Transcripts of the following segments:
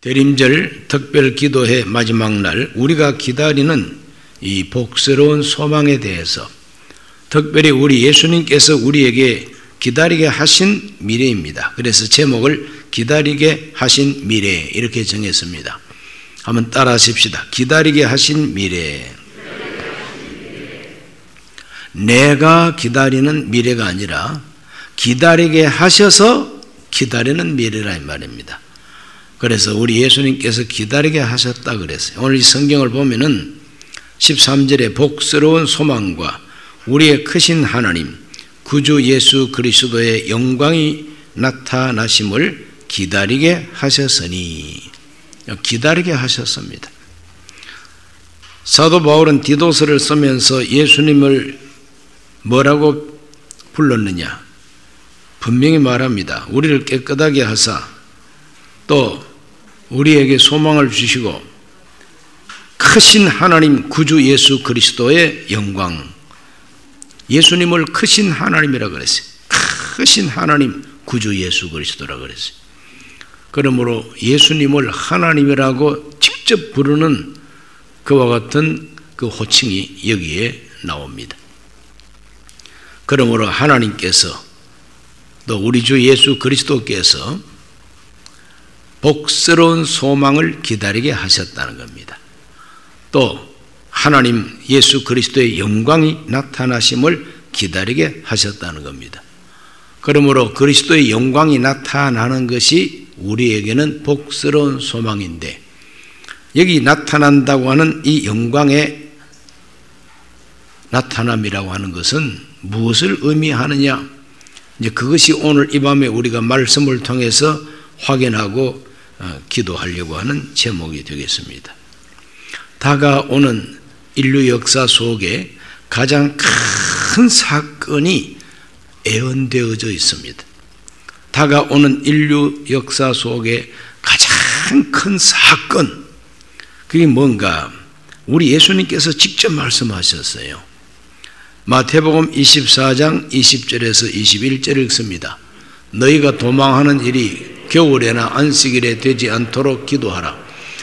대림절 특별 기도회 마지막 날 우리가 기다리는 이 복스러운 소망에 대해서 특별히 우리 예수님께서 우리에게 기다리게 하신 미래입니다. 그래서 제목을 기다리게 하신 미래 이렇게 정했습니다. 한번 따라 하십시다. 기다리게 하신 미래. 내가 기다리는 미래가 아니라 기다리게 하셔서 기다리는 미래라 이 말입니다. 그래서 우리 예수님께서 기다리게 하셨다 그랬어요. 오늘 이 성경을 보면은 13절에 복스러운 소망과 우리의 크신 하나님 구주 예수 그리스도의 영광이 나타나심을 기다리게 하셨으니, 기다리게 하셨습니다. 사도 바울은 디도서를 쓰면서 예수님을 뭐라고 불렀느냐? 분명히 말합니다. 우리를 깨끗하게 하사 또 우리에게 소망을 주시고 크신 하나님 구주 예수 그리스도의 영광, 예수님을 크신 하나님이라 그랬어요. 크신 하나님 구주 예수 그리스도라 그랬어요. 그러므로 예수님을 하나님이라고 직접 부르는 그와 같은 그 호칭이 여기에 나옵니다. 그러므로 하나님께서 또 우리 주 예수 그리스도께서 복스러운 소망을 기다리게 하셨다는 겁니다. 또 하나님 예수 그리스도의 영광이 나타나심을 기다리게 하셨다는 겁니다. 그러므로 그리스도의 영광이 나타나는 것이 우리에게는 복스러운 소망인데, 여기 나타난다고 하는 이 영광의 나타남이라고 하는 것은 무엇을 의미하느냐? 이제 그것이 오늘 이 밤에 우리가 말씀을 통해서 확인하고 기도하려고 하는 제목이 되겠습니다. 다가오는 인류 역사 속에 가장 큰 사건이 예언되어져 있습니다. 다가오는 인류 역사 속에 가장 큰 사건, 그게 뭔가 우리 예수님께서 직접 말씀하셨어요. 마태복음 24장 20절에서 21절을 읽습니다. 너희가 도망하는 일이 겨울에나 안식일에 되지 않도록 기도하라.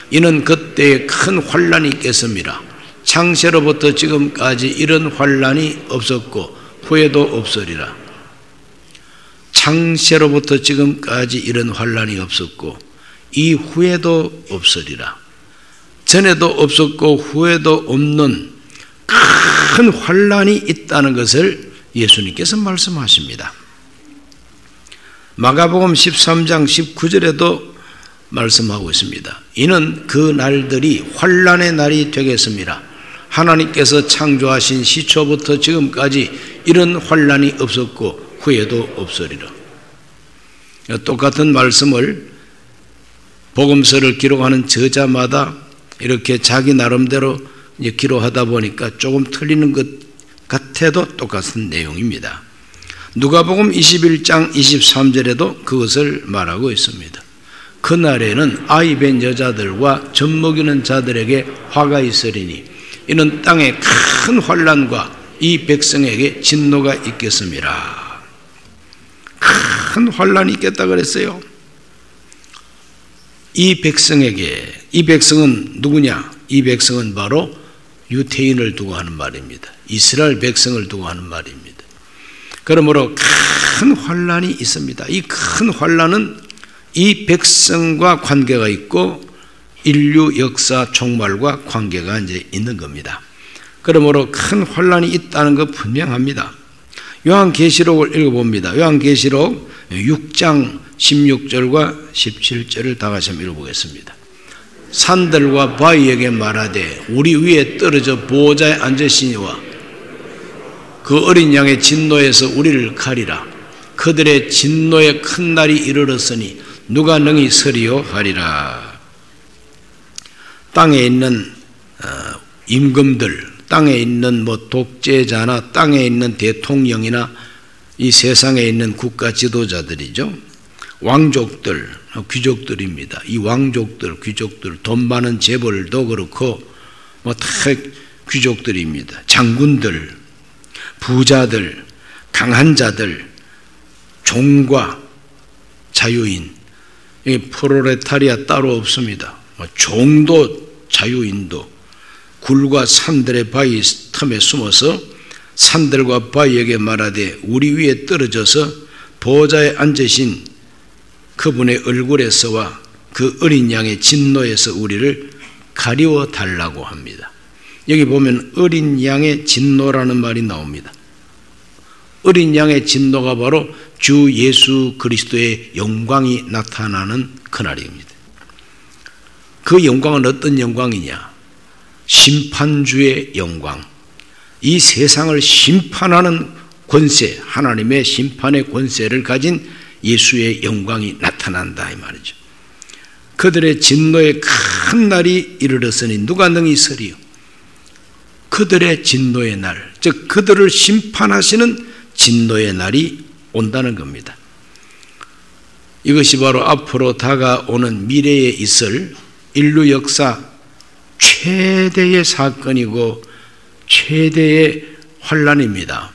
이는 그때에 큰 환란이 있겠습니다. 창세로부터 지금까지 이런 환란이 없었고 후에도 없으리라. 창세로부터 지금까지 이런 환란이 없었고 이후에도 없으리라. 전에도 없었고 후에도 없는 큰 환란이 있다는 것을 예수님께서 말씀하십니다. 마가복음 13장 19절에도 말씀하고 있습니다. 이는 그 날들이 환란의 날이 되겠습니다. 하나님께서 창조하신 시초부터 지금까지 이런 환란이 없었고 후에도 없으리라. 똑같은 말씀을 복음서를 기록하는 저자마다 이렇게 자기 나름대로 기록하다 보니까 조금 틀리는 것 같아도 똑같은 내용입니다. 누가복음 21장 23절에도 그것을 말하고 있습니다. 그날에는 아이 뵌 여자들과 젖 먹이는 자들에게 화가 있으리니 이는 땅에 큰 환난과 이 백성에게 진노가 있겠습니다. 큰 환난이 있겠다 그랬어요. 이 백성에게, 이 백성은 누구냐? 이 백성은 바로 유태인을 두고 하는 말입니다. 이스라엘 백성을 두고 하는 말입니다. 그러므로 큰 환란이 있습니다. 이 큰 환란은 이 백성과 관계가 있고 인류 역사 종말과 관계가 이제 있는 겁니다. 그러므로 큰 환란이 있다는 것 분명합니다. 요한계시록을 읽어봅니다. 요한계시록 6장 16절과 17절을 다 같이 한번 읽어보겠습니다. 산들과 바위에게 말하되 우리 위에 떨어져 보호자에 앉으시니와 그 어린 양의 진노에서 우리를 가리라. 그들의 진노의 큰 날이 이르렀으니 누가 능히 서리요 하리라. 땅에 있는 임금들, 땅에 있는 독재자나 땅에 있는 대통령이나 이 세상에 있는 국가 지도자들이죠. 왕족들, 귀족들입니다. 이 왕족들, 귀족들, 돈 많은 재벌도 그렇고 다 귀족들입니다. 장군들, 부자들, 강한 자들, 종과 자유인, 프롤레타리아 따로 없습니다. 종도 자유인도 굴과 산들의 바위 틈에 숨어서 산들과 바위에게 말하되 우리 위에 떨어져서 보좌에 앉으신 그분의 얼굴에서와 그 어린 양의 진노에서 우리를 가리워 달라고 합니다. 여기 보면 어린 양의 진노라는 말이 나옵니다. 어린 양의 진노가 바로 주 예수 그리스도의 영광이 나타나는 그날입니다. 그 영광은 어떤 영광이냐? 심판주의 영광. 이 세상을 심판하는 권세, 하나님의 심판의 권세를 가진 예수의 영광이 나타난다 이 말이죠. 그들의 진노의 큰 날이 이르렀으니 누가 능히 서리요? 그들의 진노의 날, 즉 그들을 심판하시는 진노의 날이 온다는 겁니다. 이것이 바로 앞으로 다가오는 미래에 있을 인류 역사 최대의 사건이고 최대의 환란입니다.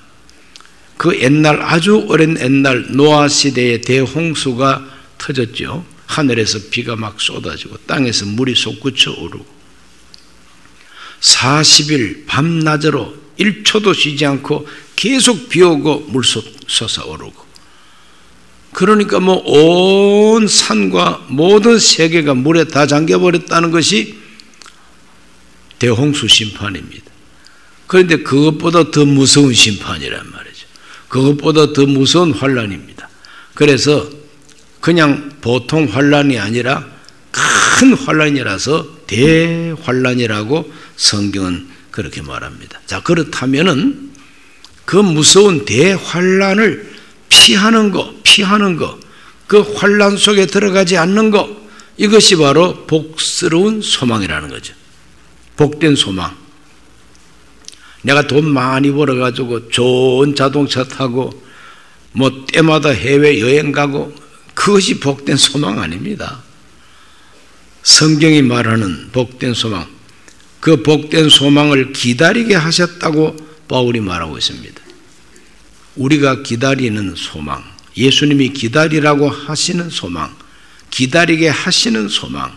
그 옛날 아주 오랜 옛날 노아 시대의 대홍수가 터졌죠. 하늘에서 비가 막 쏟아지고 땅에서 물이 솟구쳐 오르고 40일 밤낮으로 1초도 쉬지 않고 계속 비오고 물속 솟아오르고, 그러니까 온 산과 모든 세계가 물에 다 잠겨버렸다는 것이 대홍수 심판입니다. 그런데 그것보다 더 무서운 심판이란 말이죠. 그것보다 더 무서운 환란입니다. 그래서 그냥 보통 환란이 아니라 큰 환란이라서 대환란이라고 성경은 그렇게 말합니다. 자, 그렇다면은 그 무서운 대환란을 피하는 거, 그 환란 속에 들어가지 않는 거, 이것이 바로 복스러운 소망이라는 거죠. 복된 소망. 내가 돈 많이 벌어가지고 좋은 자동차 타고 때마다 해외 여행 가고, 그것이 복된 소망 아닙니다. 성경이 말하는 복된 소망, 그 복된 소망을 기다리게 하셨다고 바울이 말하고 있습니다. 우리가 기다리는 소망, 예수님이 기다리라고 하시는 소망, 기다리게 하시는 소망,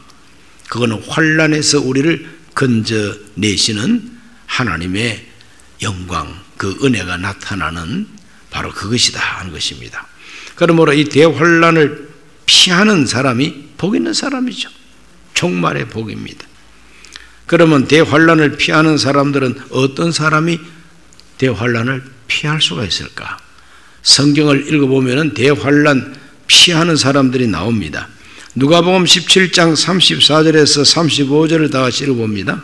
그거는 환란에서 우리를 건져내시는 하나님의 영광, 그 은혜가 나타나는 바로 그것이다 하는 것입니다. 그러므로 이 대환란을 피하는 사람이 복 있는 사람이죠. 종말의 복입니다. 그러면 대환란을 피하는 사람들은 어떤 사람이 대환란을 피할 수가 있을까? 성경을 읽어보면 대환란 피하는 사람들이 나옵니다. 누가복음 17장 34절에서 35절을 다 같이 읽어봅니다.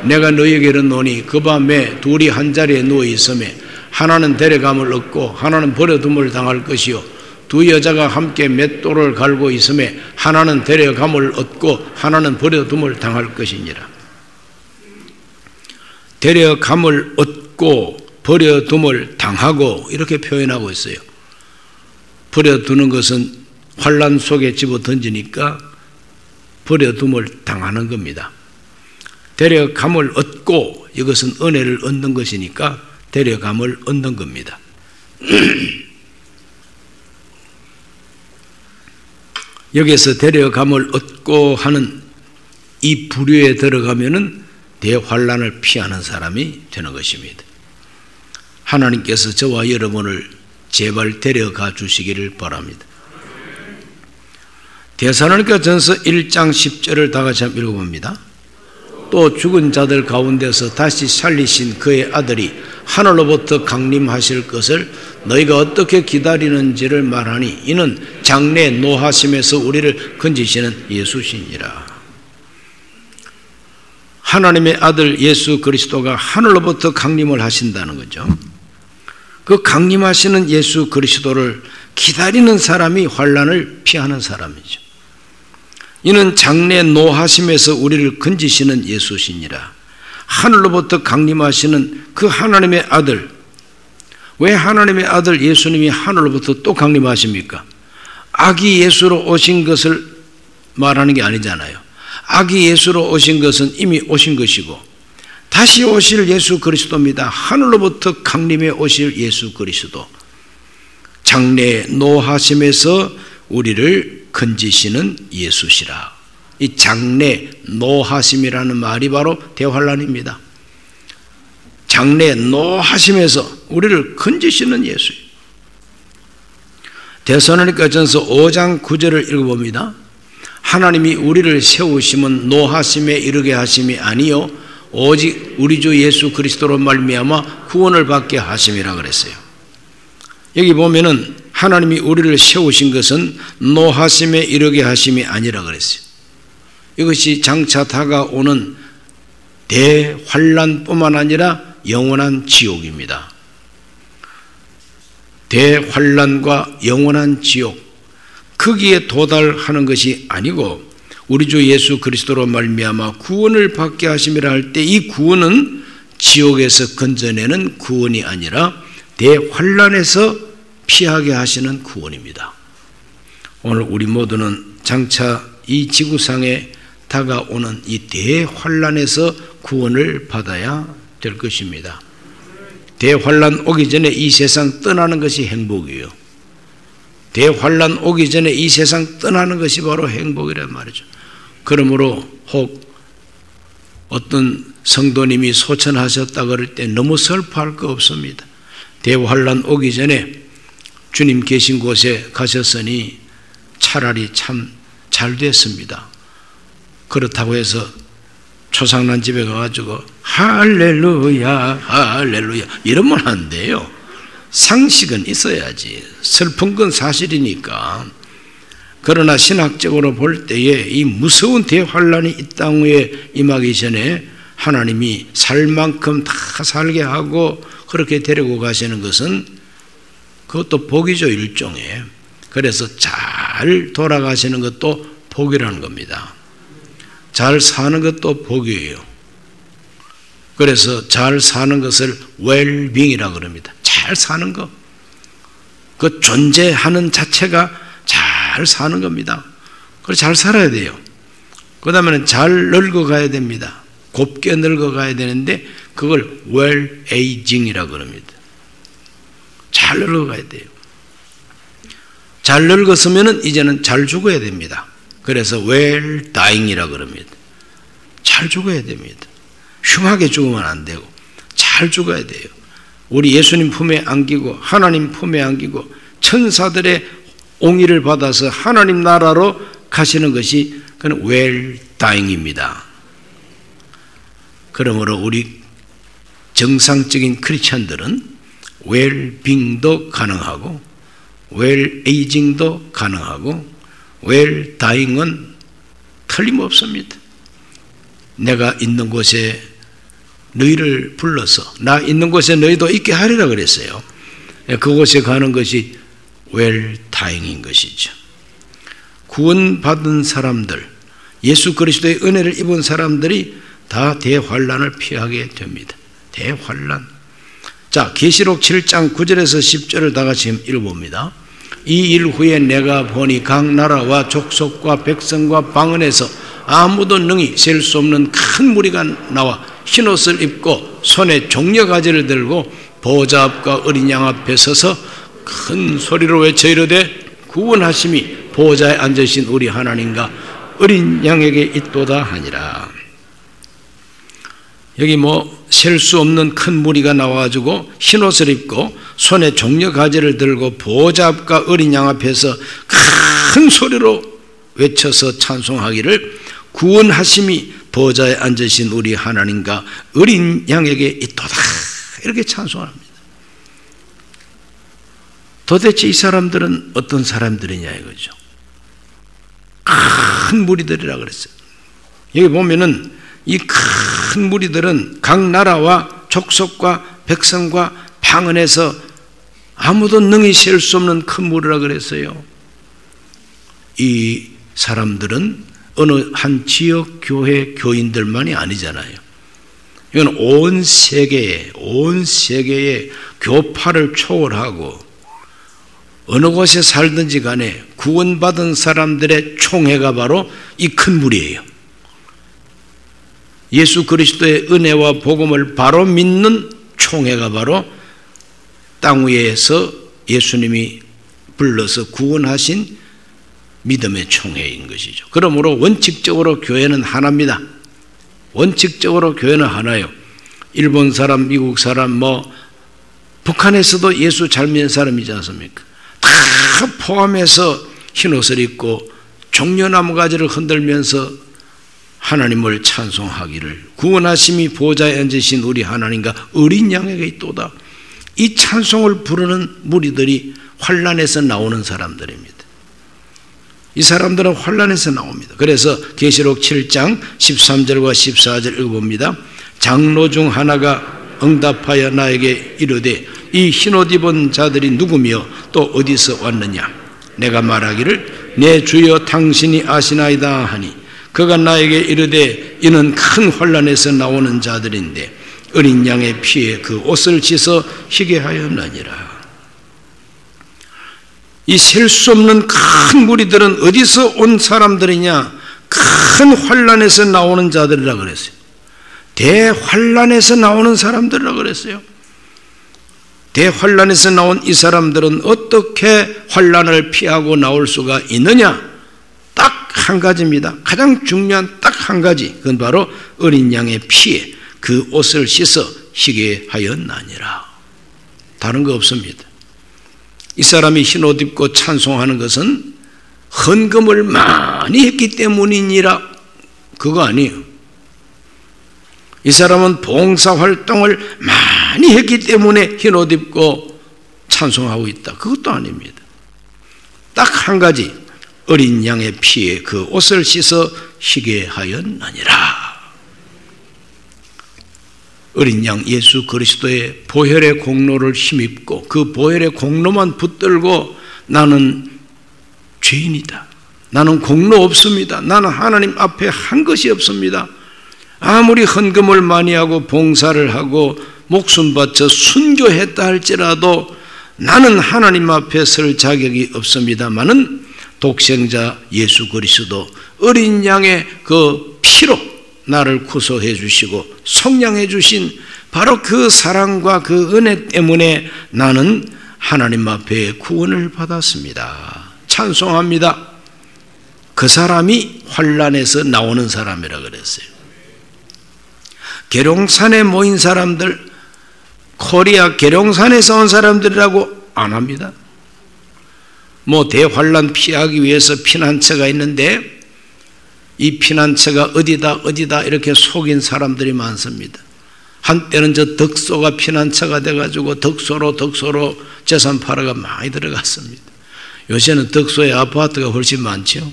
내가 너희에게 이르노니 그 밤에 둘이 한 자리에 누워 있음에 하나는 데려감을 얻고 하나는 버려둠을 당할 것이요 두 여자가 함께 맷돌을 갈고 있음에 하나는 데려감을 얻고 하나는 버려둠을 당할 것이니라. 데려감을 얻고 버려둠을 당하고 이렇게 표현하고 있어요. 버려두는 것은 환란 속에 집어 던지니까 버려둠을 당하는 겁니다. 데려감을 얻고, 이것은 은혜를 얻는 것이니까 데려감을 얻는 겁니다. 여기서 데려감을 얻고 하는 이 부류에 들어가면은 대환란을 피하는 사람이 되는 것입니다. 하나님께서 저와 여러분을 제발 데려가 주시기를 바랍니다. 데살로니가 전서 1장 10절을 다 같이 한번 읽어봅니다. 또 죽은 자들 가운데서 다시 살리신 그의 아들이 하늘로부터 강림하실 것을 너희가 어떻게 기다리는지를 말하니 이는 장래 노하심에서 우리를 건지시는 예수시니라. 하나님의 아들 예수 그리스도가 하늘로부터 강림을 하신다는 거죠. 그 강림하시는 예수 그리스도를 기다리는 사람이 환란을 피하는 사람이죠. 이는 장래 노하심에서 우리를 건지시는 예수시니라. 하늘로부터 강림하시는 그 하나님의 아들, 왜 하나님의 아들 예수님이 하늘로부터 또 강림하십니까? 아기 예수로 오신 것을 말하는 게 아니잖아요. 아기 예수로 오신 것은 이미 오신 것이고 다시 오실 예수 그리스도입니다. 하늘로부터 강림해 오실 예수 그리스도, 장래 노하심에서 우리를 건지시는 예수시라. 이 장래 노하심이라는 말이 바로 대환란입니다. 장래 노하심에서 우리를 건지시는 예수예요. 데살로니가전서 5장 9절을 읽어봅니다. 하나님이 우리를 세우심은 노하심에 이르게 하심이 아니요 오직 우리 주 예수 그리스도로 말미암아 구원을 받게 하심이라 그랬어요. 여기 보면은 하나님이 우리를 세우신 것은 노하심에 이르게 하심이 아니라 그랬어요. 이것이 장차 다가오는 대환란뿐만 아니라 영원한 지옥입니다. 대환란과 영원한 지옥, 거기에 도달하는 것이 아니고 우리 주 예수 그리스도로 말미암아 구원을 받게 하심이라 할 때 이 구원은 지옥에서 건져내는 구원이 아니라 대환란에서 피하게 하시는 구원입니다. 오늘 우리 모두는 장차 이 지구상에 다가오는 이 대환란에서 구원을 받아야 될 것입니다. 대환란 오기 전에 이 세상 떠나는 것이 행복이에요. 대환란 오기 전에 이 세상 떠나는 것이 바로 행복이란 말이죠. 그러므로 혹 어떤 성도님이 소천하셨다 그럴 때 너무 슬퍼할 거 없습니다. 대환란 오기 전에 주님 계신 곳에 가셨으니 차라리 참 잘 됐습니다. 그렇다고 해서 초상난 집에 가가지고 할렐루야 할렐루야 이러면 안 돼요. 상식은 있어야지. 슬픈 건 사실이니까. 그러나 신학적으로 볼 때에 이 무서운 대환란이 이 땅 위에 임하기 전에 하나님이 살 만큼 다 살게 하고 그렇게 데리고 가시는 것은 그것도 복이죠, 일종의. 그래서 잘 돌아가시는 것도 복이라는 겁니다. 잘 사는 것도 복이에요. 그래서 잘 사는 것을 웰빙이라고 그럽니다. 잘 사는 것. 그 존재하는 자체가 잘 사는 겁니다. 그래서 잘 살아야 돼요. 그 다음에는 잘 늙어가야 됩니다. 곱게 늙어가야 되는데 그걸 웰 에이징이라고 그럽니다. 잘 늙어가야 돼요. 잘 늙었으면 이제는 잘 죽어야 됩니다. 그래서 웰 다잉이라고 그럽니다. 잘 죽어야 됩니다. 흉하게 죽으면 안 되고 잘 죽어야 돼요. 우리 예수님 품에 안기고 하나님 품에 안기고 천사들의 옹의를 받아서 하나님 나라로 가시는 것이 그건 웰 다잉입니다. 그러므로 우리 정상적인 크리스천들은 웰빙도 가능하고 웰 에이징도 가능하고 웰 다잉은 틀림없습니다. 내가 있는 곳에 너희를 불러서 나 있는 곳에 너희도 있게 하리라 그랬어요. 그곳에 가는 것이 웰 다잉인 것이죠. 구원받은 사람들, 예수 그리스도의 은혜를 입은 사람들이 다 대환란을 피하게 됩니다. 대환란. 자, 계시록 7장 9절에서 10절을 다 같이 읽어봅니다. 이 일 후에 내가 보니 각 나라와 족속과 백성과 방언에서 아무도 능히 셀 수 없는 큰 무리가 나와 흰옷을 입고 손에 종려가지를 들고 보좌 앞과 어린 양 앞에 서서 큰 소리로 외쳐 이르되 구원하심이 보좌에 앉으신 우리 하나님과 어린 양에게 있도다 하니라. 여기 셀 수 없는 큰 무리가 나와가지고 흰옷을 입고 손에 종려가지를 들고 보좌 앞과 어린 양 앞에서 큰 소리로 외쳐서 찬송하기를 구원하심이 보좌에 앉으신 우리 하나님과 어린 양에게 있도다 이렇게 찬송합니다. 도대체 이 사람들은 어떤 사람들이냐 이거죠. 큰 무리들이라 그랬어요. 여기 보면은 이 큰 무리들은 각 나라와 족속과 백성과 방언에서 아무도 능히 셀 수 없는 큰 무리라 그랬어요. 이 사람들은 어느 한 지역 교회 교인들만이 아니잖아요. 이건 온 세계에 교파를 초월하고 어느 곳에 살든지 간에 구원받은 사람들의 총회가 바로 이 큰 무리예요. 예수 그리스도의 은혜와 복음을 바로 믿는 총회가 바로 땅 위에서 예수님이 불러서 구원하신 믿음의 총회인 것이죠. 그러므로 원칙적으로 교회는 하나입니다. 원칙적으로 교회는 하나예요. 일본 사람, 미국 사람, 북한에서도 예수 잘 믿는 사람이지 않습니까? 다 포함해서 흰옷을 입고 종려나무 가지를 흔들면서 하나님을 찬송하기를, 구원하심이 보좌에 앉으신 우리 하나님과 어린 양에게 있도다. 이 찬송을 부르는 무리들이 환난에서 나오는 사람들입니다. 이 사람들은 환난에서 나옵니다. 그래서 계시록 7장 13절과 14절 읽어봅니다. 장로 중 하나가 응답하여 나에게 이르되 이 흰옷 입은 자들이 누구며 또 어디서 왔느냐? 내가 말하기를 내 주여 당신이 아시나이다 하니 그가 나에게 이르되 이는 큰 환난에서 나오는 자들인데 어린 양의 피에 그 옷을 씻어 희게 하였느니라. 이 셀 수 없는 큰 무리들은 어디서 온 사람들이냐? 큰 환난에서 나오는 자들이라 그랬어요. 대환난에서 나오는 사람들이라 그랬어요. 대환난에서 나온 이 사람들은 어떻게 환난을 피하고 나올 수가 있느냐? 딱 한 가지입니다. 가장 중요한 딱 한 가지. 그건 바로 어린 양의 피에 그 옷을 씻어 희게 하였나니라. 다른 거 없습니다. 이 사람이 흰옷 입고 찬송하는 것은 헌금을 많이 했기 때문이니라, 그거 아니에요. 이 사람은 봉사활동을 많이 했기 때문에 흰옷 입고 찬송하고 있다, 그것도 아닙니다. 딱 한 가지, 어린 양의 피에 그 옷을 씻어 희게 하였느니라. 어린 양 예수 그리스도의 보혈의 공로를 힘입고 그 보혈의 공로만 붙들고 나는 죄인이다, 나는 공로 없습니다, 나는 하나님 앞에 한 것이 없습니다, 아무리 헌금을 많이 하고 봉사를 하고 목숨 바쳐 순교했다 할지라도 나는 하나님 앞에 설 자격이 없습니다마는 독생자 예수 그리스도 어린 양의 그 피로 나를 구속해 주시고 속량해 주신 바로 그 사랑과 그 은혜 때문에 나는 하나님 앞에 구원을 받았습니다. 찬송합니다. 그 사람이 환난에서 나오는 사람이라 그랬어요. 계룡산에 모인 사람들, 코리아 계룡산에서 온 사람들이라고 안 합니다. 대환난 피하기 위해서 피난처가 있는데 이 피난처가 어디다 이렇게 속인 사람들이 많습니다. 한때는 저 덕소가 피난처가 돼가지고 덕소로 재산 팔아가 많이 들어갔습니다. 요새는 덕소에 아파트가 훨씬 많죠.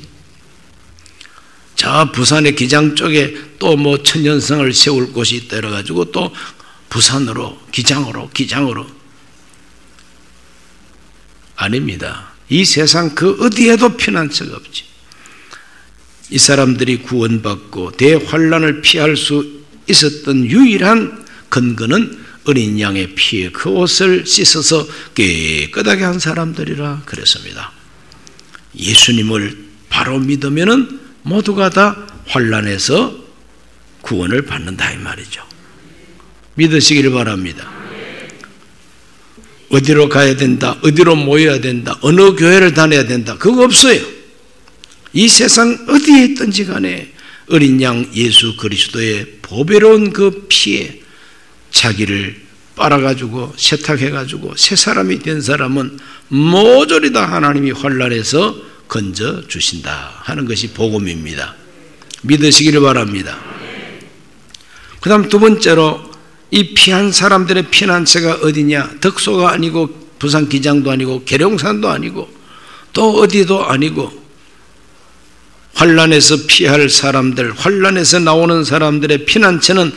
저 부산의 기장 쪽에 또 천년성을 세울 곳이 있다 이래가지고 또 부산으로 기장으로 아닙니다. 이 세상 그 어디에도 피난처가 없지. 이 사람들이 구원받고 대환난을 피할 수 있었던 유일한 근거는 어린 양의 피에 그 옷을 씻어서 깨끗하게 한 사람들이라 그랬습니다. 예수님을 바로 믿으면은 모두가 다 환난에서 구원을 받는다 이 말이죠. 믿으시기를 바랍니다. 어디로 가야 된다, 어디로 모여야 된다, 어느 교회를 다녀야 된다, 그거 없어요. 이 세상 어디에 있든지 간에 어린 양 예수 그리스도의 보배로운 그 피에 자기를 빨아가지고 세탁해가지고 새 사람이 된 사람은 모조리 다 하나님이 환난에서 건져주신다 하는 것이 복음입니다. 믿으시기를 바랍니다. 그 다음 두 번째로 이 피한 사람들의 피난처가 어디냐? 덕소가 아니고 부산 기장도 아니고 계룡산도 아니고 또 어디도 아니고 환난에서 피할 사람들, 환난에서 나오는 사람들의 피난처는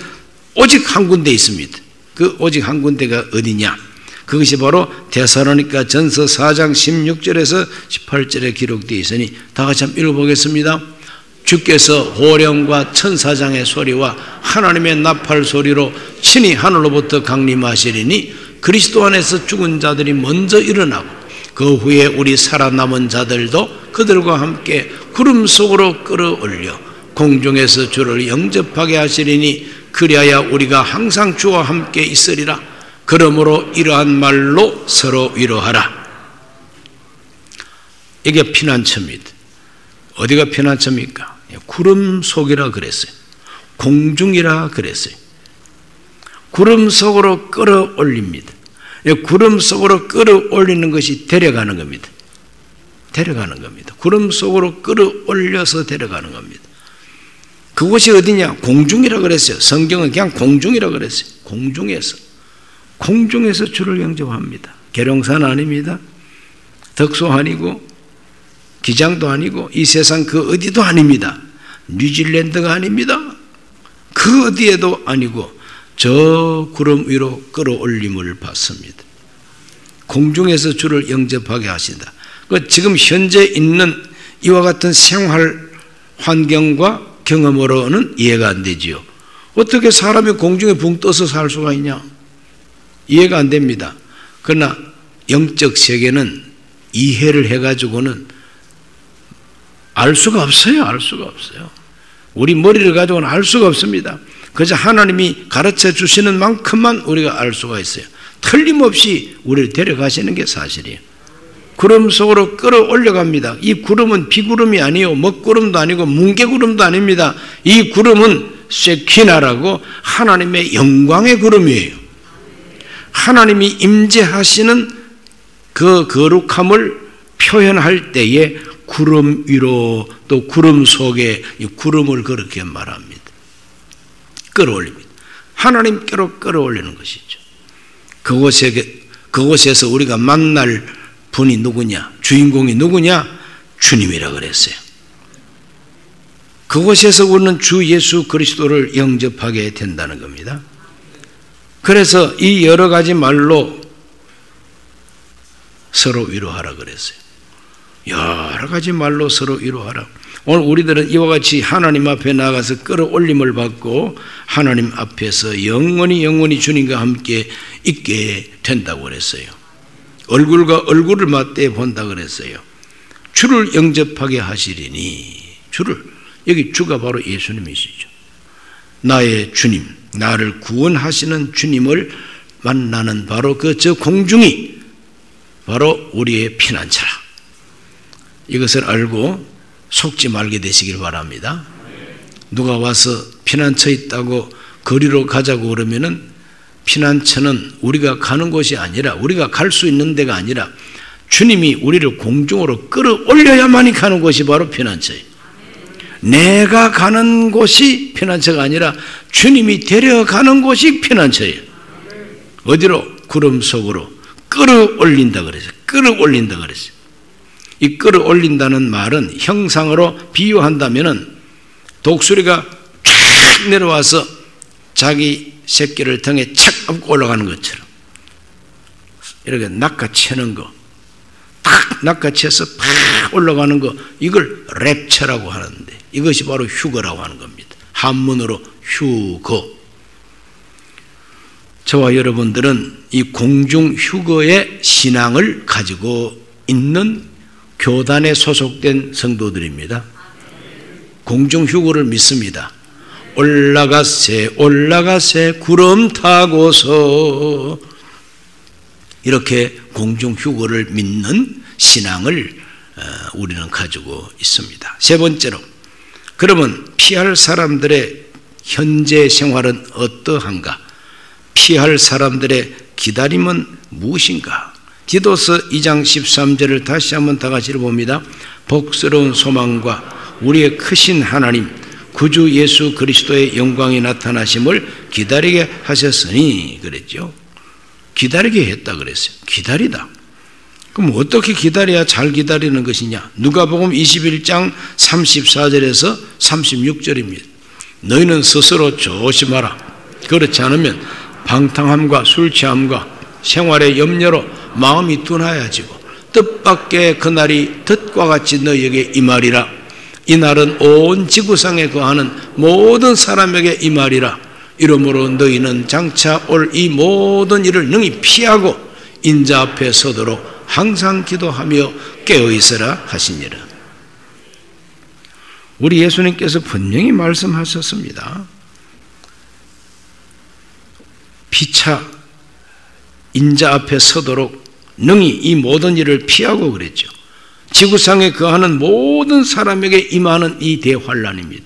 오직 한 군데 있습니다. 그 오직 한 군데가 어디냐? 그것이 바로 데살로니가 전서 4장 16절에서 18절에 기록되어 있으니 다 같이 한번 읽어보겠습니다. 주께서 호령과 천사장의 소리와 하나님의 나팔 소리로 친히 하늘로부터 강림하시리니 그리스도 안에서 죽은 자들이 먼저 일어나고 그 후에 우리 살아남은 자들도 그들과 함께 구름 속으로 끌어올려 공중에서 주를 영접하게 하시리니 그리하여 우리가 항상 주와 함께 있으리라. 그러므로 이러한 말로 서로 위로하라. 이게 피난처입니다. 어디가 피난처입니까? 구름 속이라 그랬어요. 공중이라 그랬어요. 구름 속으로 끌어올립니다. 구름 속으로 끌어올리는 것이 데려가는 겁니다. 데려가는 겁니다. 구름 속으로 끌어올려서 데려가는 겁니다. 그곳이 어디냐? 공중이라 그랬어요. 성경은 그냥 공중이라 그랬어요. 공중에서 주를 영접합니다. 계룡산 아닙니다. 덕소 아니고 기장도 아니고 이 세상 그 어디도 아닙니다. 뉴질랜드가 아닙니다. 그 어디에도 아니고 저 구름 위로 끌어올림을 받습니다. 공중에서 주를 영접하게 하신다. 지금 현재 있는 이와 같은 생활 환경과 경험으로는 이해가 안 되지요. 어떻게 사람이 공중에 붕 떠서 살 수가 있냐? 이해가 안 됩니다. 그러나 영적 세계는 이해를 해가지고는 알 수가 없어요. 알 수가 없어요. 우리 머리를 가지고는 알 수가 없습니다. 그저 하나님이 가르쳐 주시는 만큼만 우리가 알 수가 있어요. 틀림없이 우리를 데려가시는 게 사실이에요. 구름 속으로 끌어올려갑니다. 이 구름은 비구름이 아니요 먹구름도 아니고 뭉게구름도 아닙니다. 이 구름은 쉐키나라고 하나님의 영광의 구름이에요. 하나님이 임재하시는 그 거룩함을 표현할 때에 구름 위로 또 구름 속에 이 구름을 그렇게 말합니다. 끌어올립니다. 하나님께로 끌어올리는 것이죠. 그곳에서 우리가 만날 분이 누구냐? 주인공이 누구냐? 주님이라 그랬어요. 그곳에서 우리는 주 예수 그리스도를 영접하게 된다는 겁니다. 그래서 이 여러 가지 말로 서로 위로하라 그랬어요. 여러 가지 말로 서로 위로하라. 오늘 우리들은 이와 같이 하나님 앞에 나가서 끌어올림을 받고 하나님 앞에서 영원히 주님과 함께 있게 된다고 그랬어요. 얼굴과 얼굴을 맞대 본다 그랬어요. 주를 영접하게 하시리니, 여기 주가 바로 예수님이시죠. 나의 주님, 나를 구원하시는 주님을 만나는 바로 저 공중이 바로 우리의 피난처라. 이것을 알고 속지 말게 되시길 바랍니다. 누가 와서 피난처 있다고 거리로 가자고 그러면은 피난처는 우리가 가는 곳이 아니라, 우리가 갈 수 있는 데가 아니라 주님이 우리를 공중으로 끌어올려야만이 가는 곳이 바로 피난처예요. 내가 가는 곳이 피난처가 아니라 주님이 데려가는 곳이 피난처예요. 어디로? 구름 속으로 끌어올린다 그랬어요. 끌어올린다 그랬어요. 이 끌어올린다는 말은 형상으로 비유한다면은 독수리가 쫙 내려와서 자기 새끼를 등에 착 업고 올라가는 것처럼 이렇게 낚아채는 거, 딱 낚아채서 팍 올라가는 거, 이걸 랩처라고 하는데 이것이 바로 휴거라고 하는 겁니다. 한문으로 휴거. 저와 여러분들은 이 공중 휴거의 신앙을 가지고 있는 교단에 소속된 성도들입니다. 공중 휴거를 믿습니다. 올라가세 구름 타고서, 이렇게 공중 휴거를 믿는 신앙을 우리는 가지고 있습니다. 세 번째로, 그러면 피할 사람들의 현재 생활은 어떠한가? 피할 사람들의 기다림은 무엇인가? 디도서 2장 13절을 다시 한번 다 같이 봅니다. 복스러운 소망과 우리의 크신 하나님 구주 예수 그리스도의 영광이 나타나심을 기다리게 하셨으니 그랬죠. 기다리게 했다 그랬어요. 기다리다. 그럼 어떻게 기다려야 잘 기다리는 것이냐? 누가복음 21장 34절에서 36절입니다. 너희는 스스로 조심하라. 그렇지 않으면 방탕함과 술 취함과 생활의 염려로 마음이 둔하여지고 뜻밖의 그날이 덫과 같이 너희에게 임하리라. 이 날은 온 지구상에 거하는 모든 사람에게 임하리라. 이러므로 너희는 장차 올 이 모든 일을 능히 피하고 인자 앞에 서도록 항상 기도하며 깨어있으라 하시니라. 우리 예수님께서 분명히 말씀하셨습니다. 피차 인자 앞에 서도록 능히 이 모든 일을 피하고 그랬죠. 지구상에 거하는 모든 사람에게 임하는 이 대환란입니다.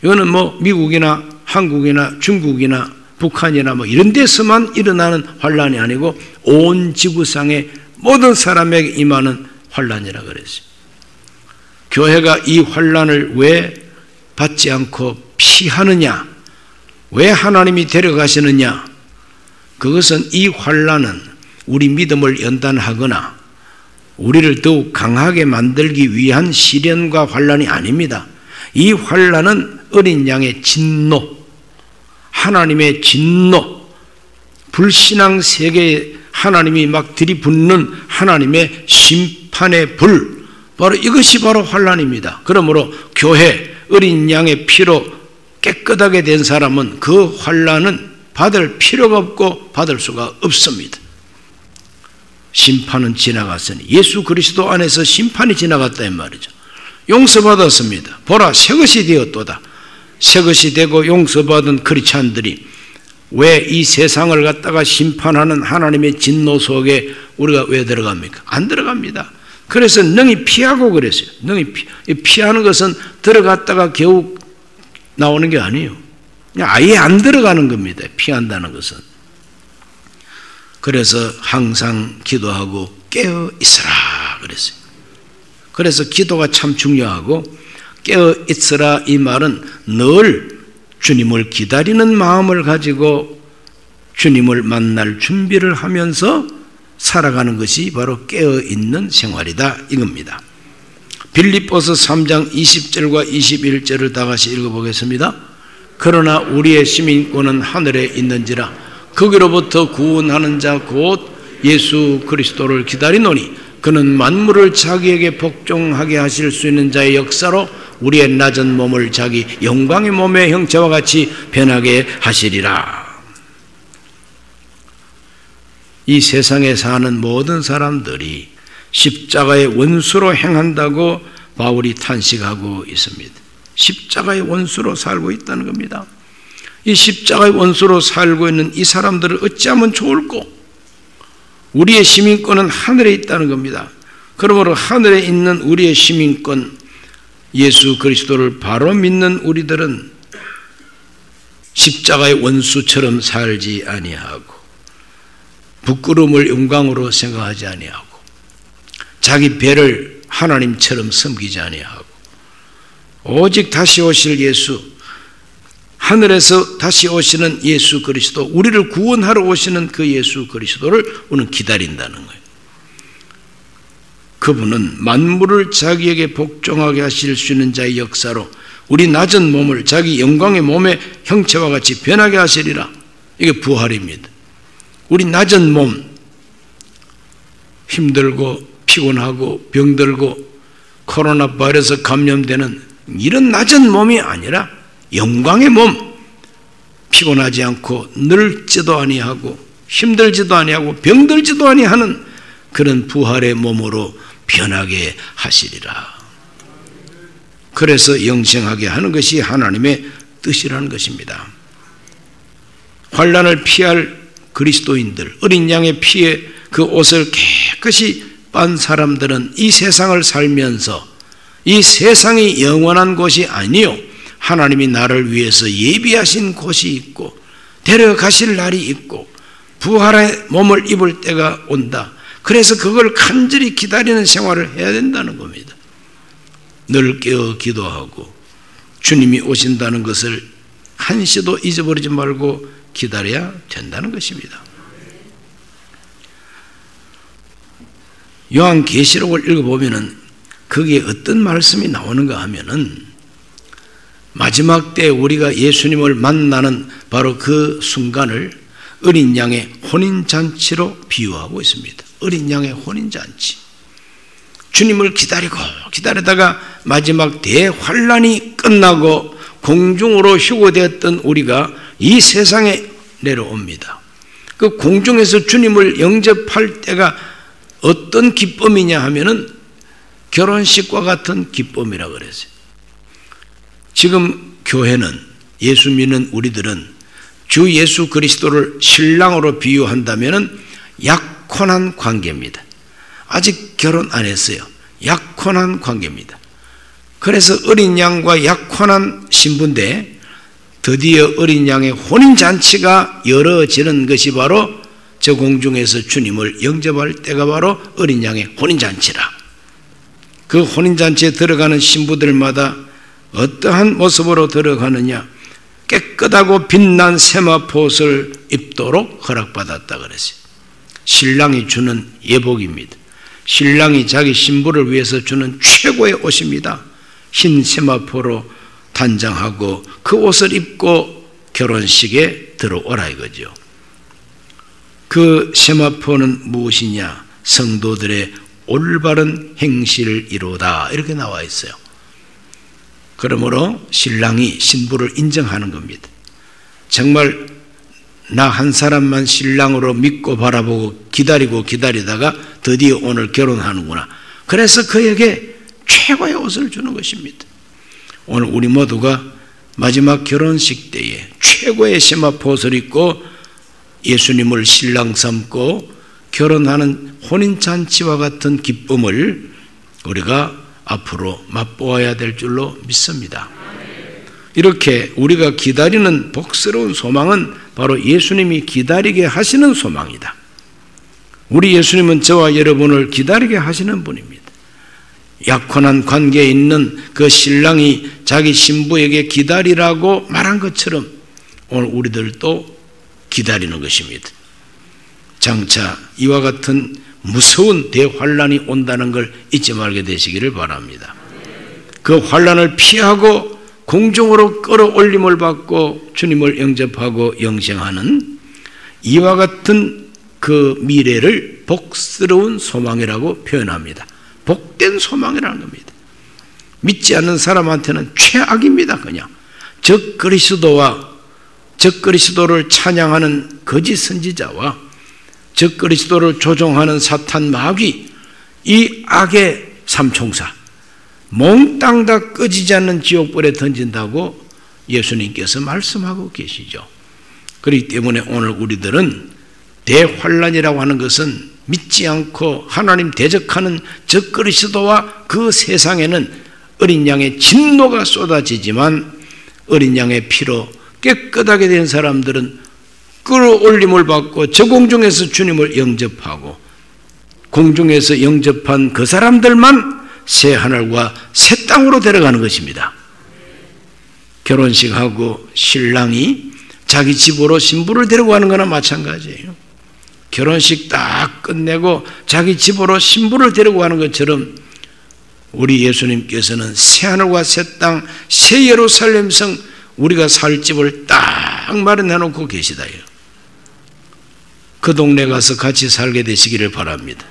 이거는 뭐 미국이나 한국이나 중국이나 북한이나 뭐 이런 데서만 일어나는 환란이 아니고 온 지구상의 모든 사람에게 임하는 환란이라 그랬어요. 교회가 이 환란을 왜 받지 않고 피하느냐? 왜 하나님이 데려가시느냐? 그것은 이 환란은 우리 믿음을 연단하거나 우리를 더욱 강하게 만들기 위한 시련과 환란이 아닙니다. 이 환란은 어린 양의 진노, 하나님의 진노, 불신앙 세계에 하나님이 막 들이붓는 하나님의 심판의 불, 바로 이것이 바로 환란입니다. 그러므로 교회 어린 양의 피로 깨끗하게 된 사람은 그 환란은 받을 필요가 없고 받을 수가 없습니다. 심판은 지나갔으니 예수 그리스도 안에서 심판이 지나갔다 이 말이죠. 용서받았습니다. 보라 새것이 되었도다. 새것이 되고 용서받은 크리스찬들이 왜 이 세상을 갖다가 심판하는 하나님의 진노 속에 우리가 왜 들어갑니까? 안 들어갑니다. 그래서 능히 피하고 그랬어요. 능히 피하는 것은 들어갔다가 겨우 나오는 게 아니에요. 그냥 아예 안 들어가는 겁니다. 피한다는 것은. 그래서 항상 기도하고 깨어 있으라 그랬어요. 그래서 기도가 참 중요하고 깨어 있으라 이 말은 늘 주님을 기다리는 마음을 가지고 주님을 만날 준비를 하면서 살아가는 것이 바로 깨어있는 생활이다 이겁니다. 빌립보서 3장 20절과 21절을 다 같이 읽어보겠습니다. 그러나 우리의 시민권은 하늘에 있는지라 거기로부터 구원하는 자 곧 예수 그리스도를 기다리노니 그는 만물을 자기에게 복종하게 하실 수 있는 자의 역사로 우리의 낮은 몸을 자기 영광의 몸의 형체와 같이 변하게 하시리라. 이 세상에 사는 모든 사람들이 십자가의 원수로 행한다고 바울이 탄식하고 있습니다. 십자가의 원수로 살고 있다는 겁니다. 이 십자가의 원수로 살고 있는 이 사람들을 어찌하면 좋을꼬? 우리의 시민권은 하늘에 있다는 겁니다. 그러므로 하늘에 있는 우리의 시민권 예수 그리스도를 바로 믿는 우리들은 십자가의 원수처럼 살지 아니하고 부끄러움을 영광으로 생각하지 아니하고 자기 배를 하나님처럼 섬기지 아니하고 오직 다시 오실 예수, 하늘에서 다시 오시는 예수 그리스도, 우리를 구원하러 오시는 그 예수 그리스도를 우리는 기다린다는 거예요. 그분은 만물을 자기에게 복종하게 하실 수 있는 자의 역사로 우리 낮은 몸을 자기 영광의 몸의 형체와 같이 변하게 하시리라. 이게 부활입니다. 우리 낮은 몸, 힘들고 피곤하고 병들고 코로나 바이러스 감염되는 이런 낮은 몸이 아니라 영광의 몸, 피곤하지 않고 늙지도 아니하고 힘들지도 아니하고 병들지도 아니하는 그런 부활의 몸으로 변하게 하시리라. 그래서 영생하게 하는 것이 하나님의 뜻이라는 것입니다. 환난을 피할 그리스도인들, 어린 양의 피에 그 옷을 깨끗이 빤 사람들은 이 세상을 살면서 이 세상이 영원한 곳이 아니요 하나님이 나를 위해서 예비하신 곳이 있고 데려가실 날이 있고 부활의 몸을 입을 때가 온다. 그래서 그걸 간절히 기다리는 생활을 해야 된다는 겁니다. 늘 깨어 기도하고 주님이 오신다는 것을 한시도 잊어버리지 말고 기다려야 된다는 것입니다. 요한계시록을 읽어보면은 거기에 어떤 말씀이 나오는가 하면은 마지막 때 우리가 예수님을 만나는 바로 그 순간을 어린 양의 혼인잔치로 비유하고 있습니다. 어린 양의 혼인잔치. 주님을 기다리고 기다리다가 마지막 대환란이 끝나고 공중으로 휴거되었던 우리가 이 세상에 내려옵니다. 그 공중에서 주님을 영접할 때가 어떤 기쁨이냐 하면은 결혼식과 같은 기쁨이라고 그랬어요. 지금 교회는, 예수 믿는 우리들은 주 예수 그리스도를 신랑으로 비유한다면은 약혼한 관계입니다. 아직 결혼 안 했어요. 약혼한 관계입니다. 그래서 어린 양과 약혼한 신부인데 드디어 어린 양의 혼인잔치가 이루어지는 것이 바로 저 공중에서 주님을 영접할 때가 바로 어린 양의 혼인잔치라. 그 혼인잔치에 들어가는 신부들마다 어떠한 모습으로 들어가느냐, 깨끗하고 빛난 세마포옷을 입도록 허락받았다 그랬어요. 신랑이 주는 예복입니다. 신랑이 자기 신부를 위해서 주는 최고의 옷입니다. 흰 세마포로 단장하고 그 옷을 입고 결혼식에 들어오라 이거죠. 그 세마포는 무엇이냐? 성도들의 올바른 행실이로다 이렇게 나와 있어요. 그러므로 신랑이 신부를 인정하는 겁니다. 정말 나 한 사람만 신랑으로 믿고 바라보고 기다리고 기다리다가 드디어 오늘 결혼하는구나. 그래서 그에게 최고의 옷을 주는 것입니다. 오늘 우리 모두가 마지막 결혼식 때에 최고의 세마포옷을 입고 예수님을 신랑 삼고 결혼하는 혼인잔치와 같은 기쁨을 우리가 앞으로 맛보아야 될 줄로 믿습니다. 이렇게 우리가 기다리는 복스러운 소망은 바로 예수님이 기다리게 하시는 소망이다. 우리 예수님은 저와 여러분을 기다리게 하시는 분입니다. 약혼한 관계에 있는 그 신랑이 자기 신부에게 기다리라고 말한 것처럼 오늘 우리들도 기다리는 것입니다. 장차 이와 같은 무서운 대환란이 온다는 걸 잊지 말게 되시기를 바랍니다. 그 환란을 피하고 공중으로 끌어올림을 받고 주님을 영접하고 영생하는 이와 같은 그 미래를 복스러운 소망이라고 표현합니다. 복된 소망이라는 겁니다. 믿지 않는 사람한테는 최악입니다. 그냥 적그리스도와 적그리스도를 찬양하는 거짓 선지자와 적그리스도를 조종하는 사탄 마귀, 이 악의 삼총사 몽땅 다 꺼지지 않는 지옥불에 던진다고 예수님께서 말씀하고 계시죠. 그렇기 때문에 오늘 우리들은 대환란이라고 하는 것은 믿지 않고 하나님 대적하는 적그리스도와 그 세상에는 어린 양의 진노가 쏟아지지만 어린 양의 피로 깨끗하게 된 사람들은 끌어올림을 받고 저 공중에서 주님을 영접하고 공중에서 영접한 그 사람들만 새 하늘과 새 땅으로 데려가는 것입니다. 결혼식하고 신랑이 자기 집으로 신부를 데려가는 거나 마찬가지예요. 결혼식 딱 끝내고 자기 집으로 신부를 데리고 가는 것처럼 우리 예수님께서는 새 하늘과 새 땅, 새 예루살렘 성 우리가 살 집을 딱 마련해 놓고 계시다요. 그 동네 가서 같이 살게 되시기를 바랍니다.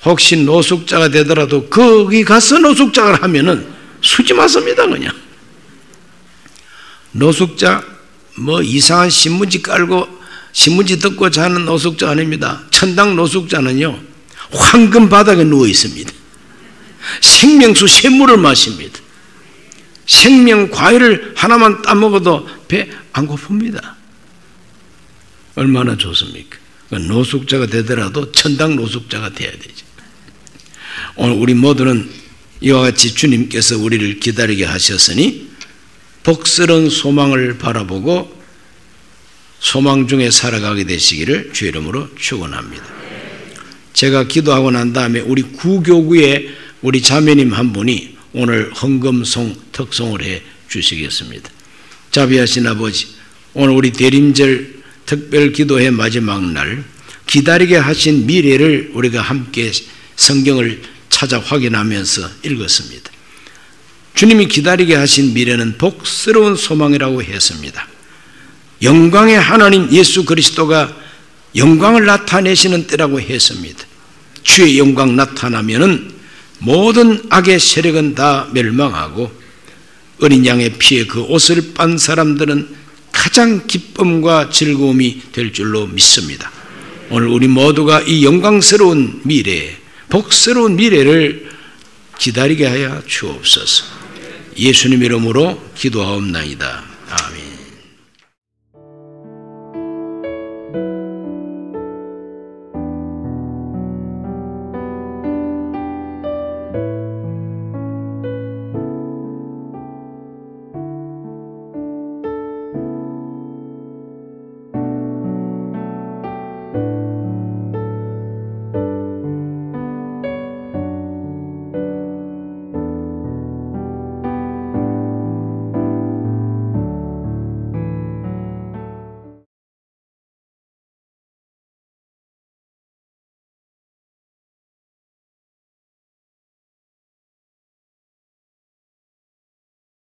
혹시 노숙자가 되더라도 거기 가서 노숙자를 하면은 수지 맞습니다. 그냥 노숙자 뭐 이상한 신문지 깔고 신문지 듣고 자는 노숙자 아닙니다. 천당 노숙자는요 황금 바닥에 누워 있습니다. 생명수 샘물을 마십니다. 생명 과일을 하나만 따먹어도 배 안 고픕니다. 얼마나 좋습니까? 노숙자가 되더라도 천당 노숙자가 돼야 되죠. 오늘 우리 모두는 이와 같이 주님께서 우리를 기다리게 하셨으니 복스러운 소망을 바라보고 소망 중에 살아가게 되시기를 주의 이름으로 축원합니다. 제가 기도하고 난 다음에 우리 구교구에 우리 자매님 한 분이 오늘 헌금송 특송을 해 주시겠습니다. 자비하신 아버지, 오늘 우리 대림절 특별 기도회 마지막 날 기다리게 하신 미래를 우리가 함께 성경을 찾아 확인하면서 읽었습니다. 주님이 기다리게 하신 미래는 복스러운 소망이라고 했습니다. 영광의 하나님 예수 그리스도가 영광을 나타내시는 때라고 했습니다. 주의 영광 나타나면은 모든 악의 세력은 다 멸망하고 어린 양의 피에 그 옷을 빤 사람들은 가장 기쁨과 즐거움이 될 줄로 믿습니다. 오늘 우리 모두가 이 영광스러운 미래, 복스러운 미래를 기다리게 하여 주옵소서. 예수님 이름으로 기도하옵나이다. 아멘. 주